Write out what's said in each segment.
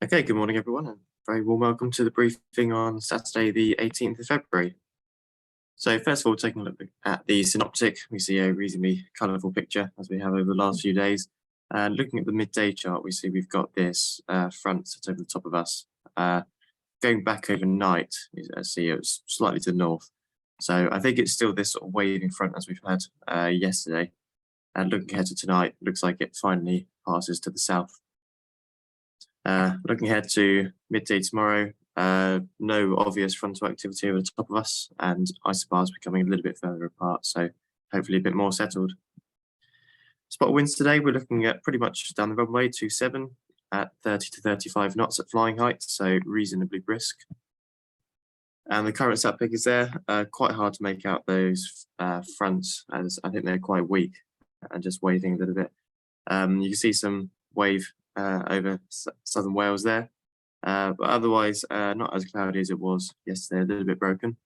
Okay, good morning, everyone, and very warm welcome to the briefing on Saturday, the 18th of February. So, first of all, taking a look at the synoptic, we see a reasonably colourful picture as we have over the last few days. And looking at the midday chart, we see we've got this front that's over the top of us. Going back overnight, I see it was slightly to the north. So, I think it's still this sort of waving front as we've had yesterday. And looking ahead to tonight, looks like it finally passes to the south. Looking ahead to midday tomorrow, no obvious frontal activity over the top of us, and isobars becoming a little bit further apart, so hopefully a bit more settled. Spot winds today, we're looking at pretty much down the runway 27 at 30 to 35 knots at flying height, so reasonably brisk. And the current sat pick is there, quite hard to make out those fronts, as I think they're quite weak and just waving a little bit. You can see some wave over southern Wales there, but otherwise not as cloudy as it was yesterday, a little bit broken.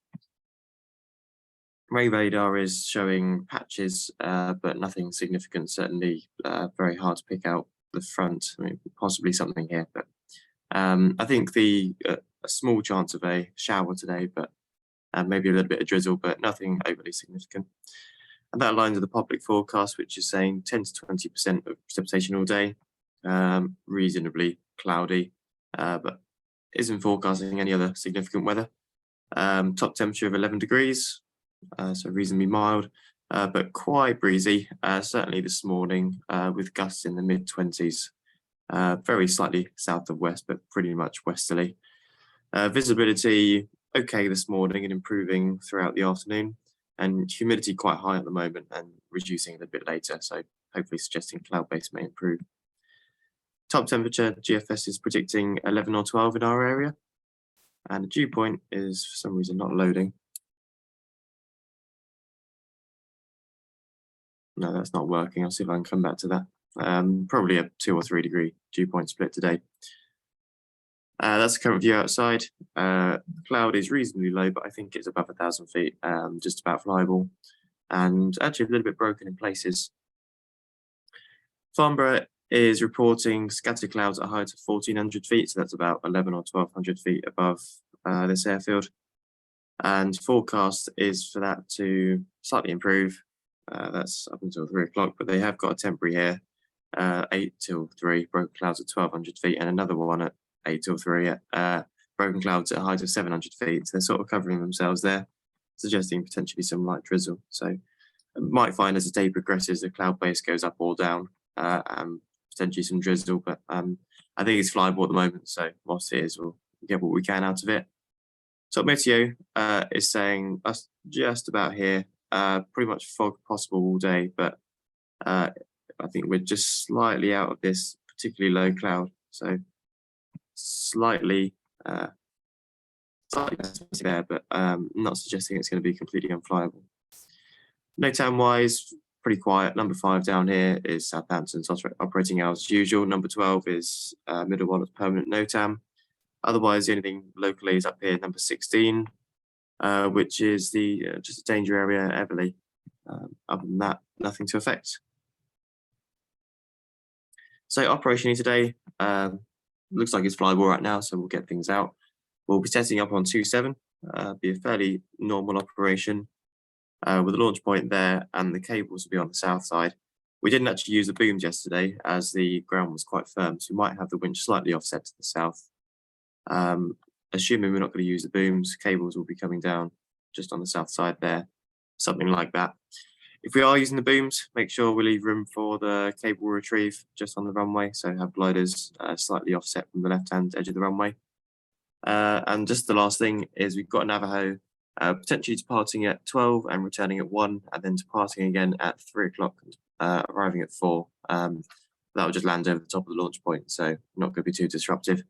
Ray radar is showing patches, but nothing significant, certainly very hard to pick out the front. I mean, possibly something here, but I think a small chance of a shower today, but maybe a little bit of drizzle, but nothing overly significant. And that aligns with the public forecast, which is saying 10 to 20% of precipitation all day. Reasonably cloudy, but isn't forecasting any other significant weather. Top temperature of 11 degrees, so reasonably mild, but quite breezy, certainly this morning, with gusts in the mid-20s, very slightly south of west, but pretty much westerly. Visibility okay this morning and improving throughout the afternoon, and humidity quite high at the moment and reducing a little bit later, so hopefully suggesting cloud base may improve. Top temperature, GFS is predicting 11 or 12 in our area, and the dew point is for some reason not loading. No, that's not working. I'll see if I can come back to that. Probably a 2 or 3 degree dew point split today. That's the current view outside. Cloud is reasonably low, but I think it's above 1,000 feet, just about flyable, and actually a little bit broken in places. Farnborough is reporting scattered clouds at a height of 1,400 feet, so that's about 11 or 1,200 feet above this airfield. And forecast is for that to slightly improve. That's up until 3 o'clock, but they have got a temporary here, 8 till 3, broken clouds at 1,200 feet, and another one at 8 till 3 at broken clouds at a height of 700 feet. So they're sort of covering themselves there, suggesting potentially some light drizzle. So might find as the day progresses, the cloud base goes up or down, and potentially some drizzle, but I think it's flyable at the moment, so whilst it is, we'll get what we can out of it. Top Meteo is saying us just about here, pretty much fog possible all day, but I think we're just slightly out of this particularly low cloud, so slightly there, but not suggesting it's going to be completely unflyable. NOTAM wise, pretty quiet. Number 5 down here is Southampton's operating hours as usual. Number 12 is Middle Wallet's permanent NOTAM. Otherwise, the only thing locally is up here, number 16, which is the just a danger area, Everley. Other than that, nothing to affect. So operationally today, looks like it's flyable right now, so we'll get things out. We'll be setting up on 27, be a fairly normal operation. With a launch point there, and the cables will be on the south side. We didn't actually use the booms yesterday as the ground was quite firm, so we might have the winch slightly offset to the south. Assuming we're not going to use the booms, cables will be coming down just on the south side there, something like that. If we are using the booms, make sure we leave room for the cable retrieve just on the runway, so have gliders slightly offset from the left-hand edge of the runway. And just the last thing is we've got a Navajo potentially departing at 12 and returning at 1, and then departing again at 3 o'clock, arriving at 4. That will just land over the top of the launch point, so not going to be too disruptive.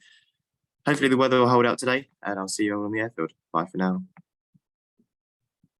Hopefully the weather will hold out today, and I'll see you all on the airfield. Bye for now.